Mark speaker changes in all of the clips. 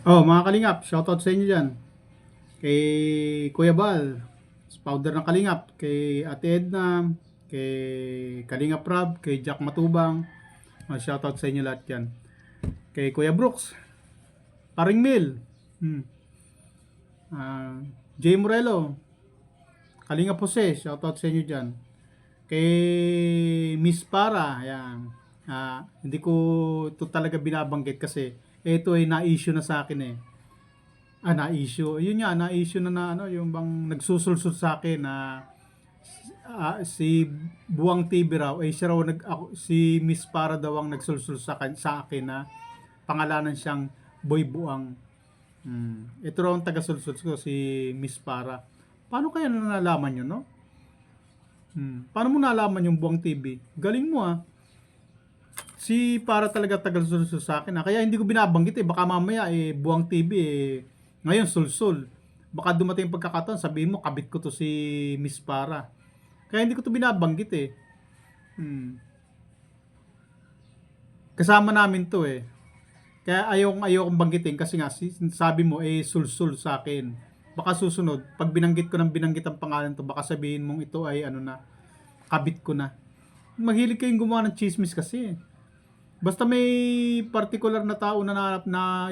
Speaker 1: Oh, mga Kalingap, shoutout sa inyo dyan. Kay Kuya Bal, founder ng Kalingap. Kay Ate Edna, kay Kalingap Rab, kay Jack Matubang. Shoutout sa inyo lahat yan. Kay Kuya Brooks, Paring Mil, hmm. ah, Jay Morello, Kalingap Jose, shoutout sa inyo dyan. Kay Miss Para, ayan. Hindi ko ito talaga binabanggit kasi ito ay na-issue na sa akin eh. Na-issue. Yun nga, na-issue na ano, yung bang nagsusulsol sa akin na si Buwang TV raw, siya raw si Miss Para daw ang nagsulsul sa akin na pangalanan siyang Boy Buang. Ito raw ang taga-sulsul ko, si Miss Para. Paano kaya nalaman yun, no? Paano mo nalaman yung Buwang TV? Galing mo ah. Si Para talaga taga-sulsul sa akin. Kaya hindi ko binabanggit eh. Baka mamaya Buwang TV ngayon sulsul. Baka dumating yung pagkakataon, sabihin mo, kabit ko to si Miss Para. Kaya hindi ko to binabanggit eh. Hmm. Kasama namin to eh. Kaya ayokong banggitin kasi nga sabi mo sulsul sa akin. Baka susunod, pag binanggit ko ng binanggit ang pangalan to, baka sabihin mong ito ay ano na, kabit ko na. Mahilig kayong gumawa ng chismis kasi. Basta may particular na tao na na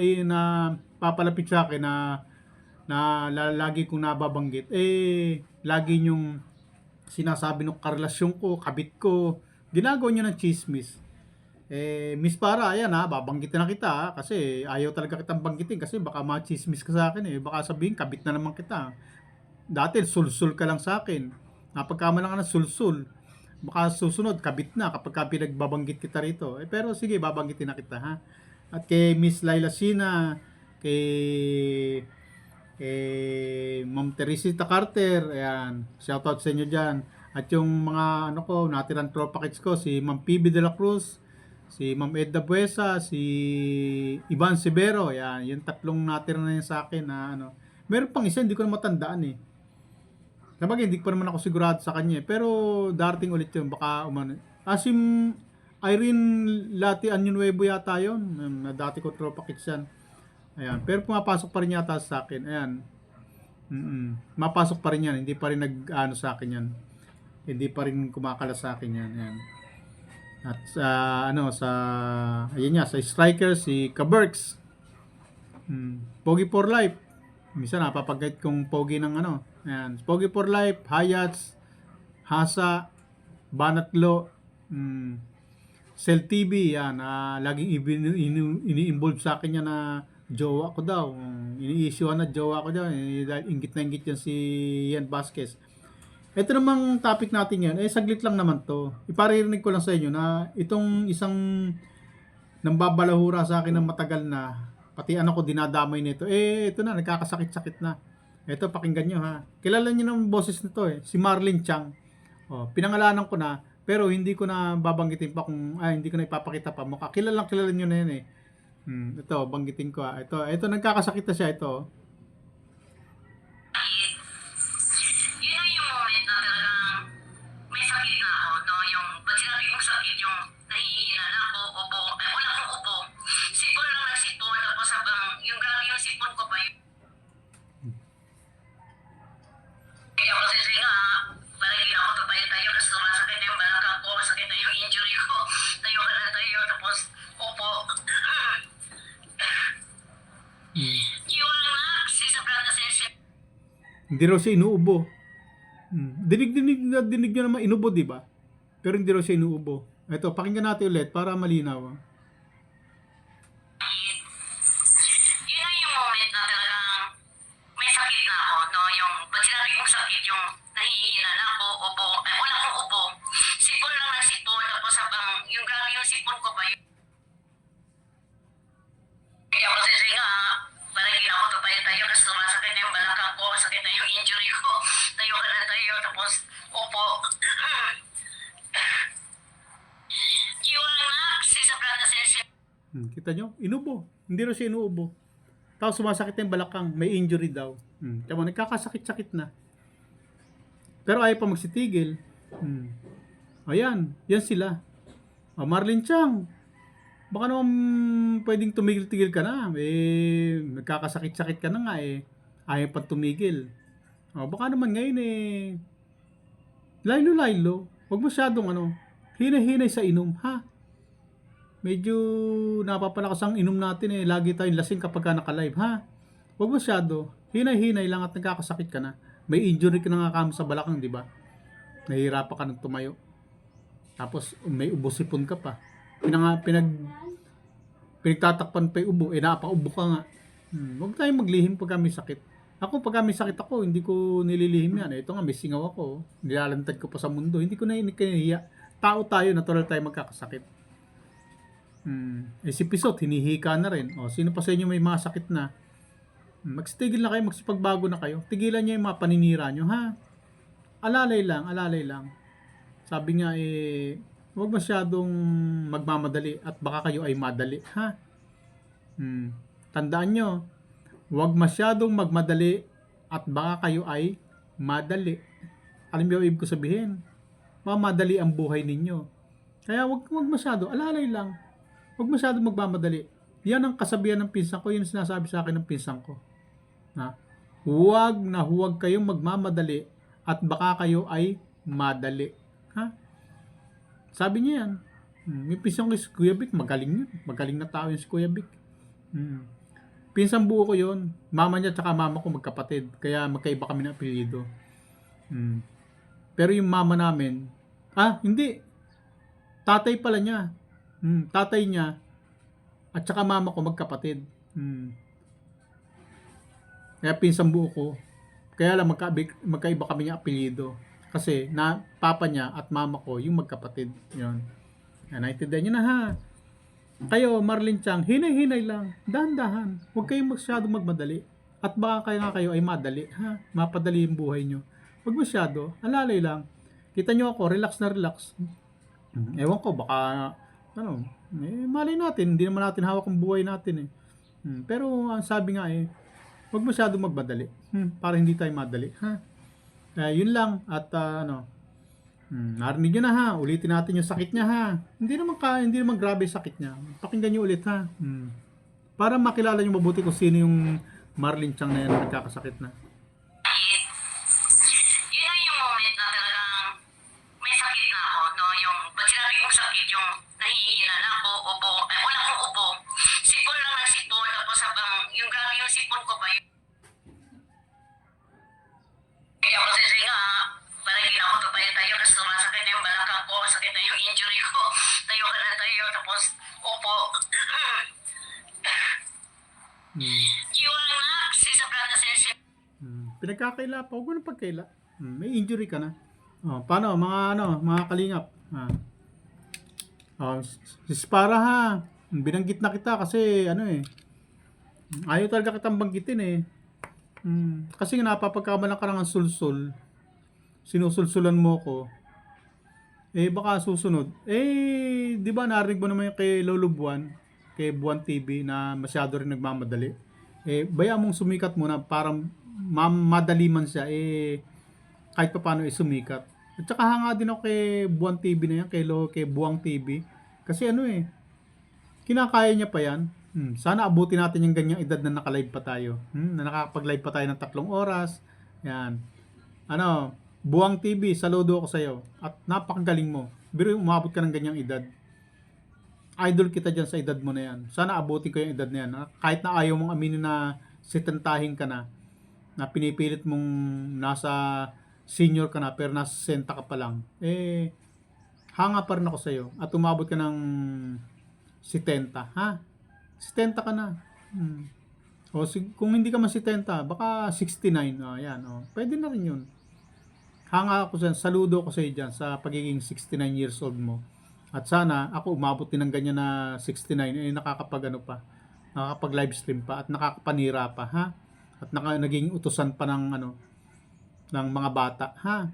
Speaker 1: papalapit sa akin na lagi kong nababanggit, lagi yung sinasabi ng karelasyon ko, kabit ko, ginagawa nyo ng chismis. Miss Para, ayan ha, babanggitin na kita ha, kasi ayaw talaga kitang banggitin kasi baka machismis ka sa akin baka sabihin kabit na naman kita. Dati sulsul ka lang sa akin, napagkama lang ka ng sulsul, baka susunod kabit na kapag ka pinagbabanggit kita rito. Pero sige, babanggitin na kita ha. At kay Miss Laila Sina, kay Ma'am Teresita Carter, ayan, shoutout sa inyo dyan. At yung mga ano ko, natirang tropa kits ko, si Ma'am PB de la Cruz, si Ma'am Edda Buesa, si Ivan Severo, ayan, yung tatlong natira na yun sa akin na ano. Meron pang isa, hindi ko na matandaan eh. Sabagay, hindi pa naman ako sigurado sa kanya pero darating ulit yun, baka umano. Asim Irene Lati Anyon Nuevo yata yun, na dati ko tropa kits yan. Ayan, pero pumapasok pa rin yata sa akin, ayan. Mapasok pa rin yan, hindi pa rin nag-ano sa akin yan. Hindi pa rin kumakala sa akin yan. Ayan. At sa ano sa ayun nga sa striker si Kaberks. Pogi for life. Minsan napapagait kong pogi ng ano. Ayan, Pogi for life, Hayats, Hasa, Banatlo, Cell TV yan, laging ini-involve sa akin yan na jowa ko daw. Ini-issue na jowa ko daw. Dahil inggit na inggit yan si Ian Vasquez. Ito namang topic natin yan, saglit lang naman to. Iparirinig ko lang sa inyo na itong isang nambabalahura sa akin ng matagal na, pati ano ko dinadamay nito, ito na, nagkakasakit-sakit na. Ito, pakinggan nyo ha. Kilala nyo ng boses nito si Marlene Chang. Pinangalanan ko na, pero hindi ko na babanggitin pa kung, hindi ko na ipapakita pa mukha. Kilala nyo na yan eh. Ito, banggitin ko ha. Ito, nagkakasakit na siya ito.
Speaker 2: Yun yung moment na talagang may sakit na ako, no? Yung, pag sinabi kong sakit, yung nahihina na ako, ubo, wala akong ubo. Sipon lang na sipon, tapos habang, yung grabe yung sipon ko pa yun. Kaya ako kasi nga, parang hindi na ako tayo, kasi sumasakit na yung balakang ko, masakit na yung injury ko. Tayo ka na tayo, tapos upo. Yung anak, si Sabrina Session.
Speaker 1: Hindi raw siya inuubo. Dinig nyo naman inubo, di ba? Pero hindi raw siya inuubo. Ito, pakinggan natin ulit para malinaw.
Speaker 2: Yun na yung moment na talagang may sakit na ako, no? Yung, pag sinabi kong sakit, yung nahihina na ako, ubo, wala akong ubo. Sipon lang na sipon, tapos habang, yung grabe yung sipon ko pa yun. Kaya ako kasi nga, parang hindi na ako tayo, kasi sumasakit na yung balakang ko, masakit na yung injury ko. Tayo ka na tayo, tapos upo. Yung anak, si Sabrina Session.
Speaker 1: Kita nyo? Inubo. Hindi raw siya inuubo. Tapos sumasakit na yung balakang. May injury daw. Tama, nagkakasakit-sakit na. Pero ayaw pa magsitigil. Ayan. Yan sila. Marlene Chang. Baka naman pwedeng tumigil-tigil ka na. Eh, nagkakasakit-sakit ka na nga eh. Ayaw pa tumigil. O, baka naman ngayon eh, laylo-laylo. Huwag masyadong hinay-hinay sa inom, ha? Medyo napapalakas ang inom natin eh. Lagi tayong lasing kapag ka naka-live, ha? Huwag masyado. Hinay-hinay lang at nagkakasakit ka na. May injury ka na nga kamo sa balakang, di ba? Nahihirapan ka ng tumayo. Tapos may ubo-sipon ka pa. Pinagtatakpan pa yung ubo. Eh, napaubo ka nga. Huwag tayong maglihim pag may sakit. Ako, pag may sakit ako, hindi ko nililihim yan. Ito nga, may singaw ako. Nilalantad ko pa sa mundo. Hindi ko na kinahiya. Tao tayo, natural tayo magkakasakit. Eh, si Pisot, hinihika na rin. O, sino pa sa inyo may mga sakit na? Magstigil na kayo, magsipagbago na kayo. Tigilan nyo yung mga paninira nyo, ha? Alalay lang, alalay lang. Sabi nga eh, huwag masyadong magmamadali at baka kayo ay madali, ha? Tandaan nyo, huwag masyadong magmadali at baka kayo ay madali. Alam mo yung ibig ko sabihin? Mamadali ang buhay ninyo. Kaya huwag masyado, alalay lang. Huwag masyadong magmamadali. Yan ang kasabihan ng pinsan ko, yun ang sinasabi sa akin ng pinsan ko. Ha? Huwag kayong magmamadali at baka kayo ay madali. Ha? Sabi niya yan. May pinsan ko si Kuya Vic, magaling yun. Magaling na tao yun si Kuya Vic. Pinsang buo ko yun. Mama niya at mama ko magkapatid. Kaya magkaiba kami ng apelyido. Pero yung mama namin, hindi. Tatay pala niya. Tatay niya at saka mama ko magkapatid. Kaya pinsang buo ko. Kaya lang magkaiba kami ng apelyido. Kasi na papa niya at mama ko yung magkapatid. Yun. Naintindihan niyo na, ha? Kayo, Marlin Chang, hinay-hinay lang. Dahan-dahan. Huwag kayong masyado magmadali. At baka kayo ay madali, ha? Mapadali yung buhay nyo. Huwag masyado. Alalay lang. Kita nyo ako, relax na relax. Ewan ko, baka, malay natin. Hindi naman natin hawak ang buhay natin, eh. Pero, ang sabi nga, eh, huwag masyado magmadali. Para hindi tayo madali, ha? Yun lang. At, narinig nyo na, ha? Ulitin natin yung sakit niya, ha? Hindi naman grabe yung sakit niya. Pakinggan nyo ulit, ha? Para makilala nyo mabuti kung sino yung Marlin Chang na yan na nagkakasakit na.
Speaker 2: Yun ang yung moment na talagang may sakit na ako, no? Yung, pag sinabi kong sakit, yung nahihina na ako, ubo, wala akong ubo. Sipon lang ng sipon, tapos habang, yung grabe yung sipon ko ba, yung kaya ako sa nga, parang hindi na ako tayo kasi sumasakit na yung balakang ko, sakit na yung injury ko, tayo ka na tayo, tapos upo. Yung anak, si Sabrina Sensi.
Speaker 1: Pinagkakaila pa, huwag mo na pagkaila. May injury ka na. Paano, mga kalingap? Para ha, binanggit na kita kasi ayaw talaga kitang banggitin eh. Kasi napapagkamalan ka ng sulsul, sinusulsulan mo ko, eh baka susunod. Eh, di ba narinig mo naman yung kay Lolo Buwan, kay Buwan TV na masyado rin nagmamadali. Eh, baya mong sumikat muna para madali man siya, eh kahit pa paano sumikat. At saka hanga din ako kay Buwan TV na yan, kay Buwang TV. Kasi kinakaya niya pa yan. Sana abutin natin yung ganyang edad na naka-live pa tayo. Na nakakapag-live pa tayo ng 3 oras. Yan. Buwang TV, saludo ako sa iyo. At napakagaling mo. Pero umabot ka ng ganyang edad. Idol kita dyan sa edad mo na yan. Sana abutin ko yung edad na yan. Kahit na ayaw mong aminin na sitentahin ka na pinipilit mong nasa senior ka na, pero nasa 60 ka pa lang. Eh, hanga pa rin ako sa iyo. At umabot ka ng 70, ha? 70 ka na. Kung hindi ka man 70, baka 69. Yan. Pwede na rin yun. Hanga ako dyan. Saludo ko sa iyo dyan sa pagiging 69 years old mo. At sana ako umabot din ng ganyan na 69. Eh, nakakapag live stream pa at nakakapanira pa, ha? At naging utusan pa ng mga bata, ha?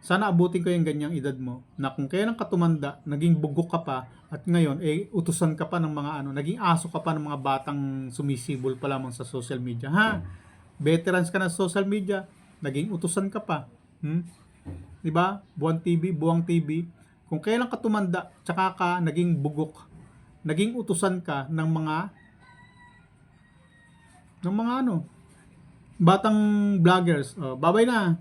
Speaker 1: Sana abutin ko yung ganyang edad mo na kung kailan ka tumanda, naging bugok ka pa at ngayon utusan ka pa ng mga naging aso ka pa ng mga batang sumisibol pa lamang sa social media, ha? Veterans ka na sa social media, naging utusan ka pa. 'Di ba? Buwang TV, kung kailan ka tumanda, tsaka ka naging bugok naging utusan ka ng mga ano, batang vloggers. Oh, babay na.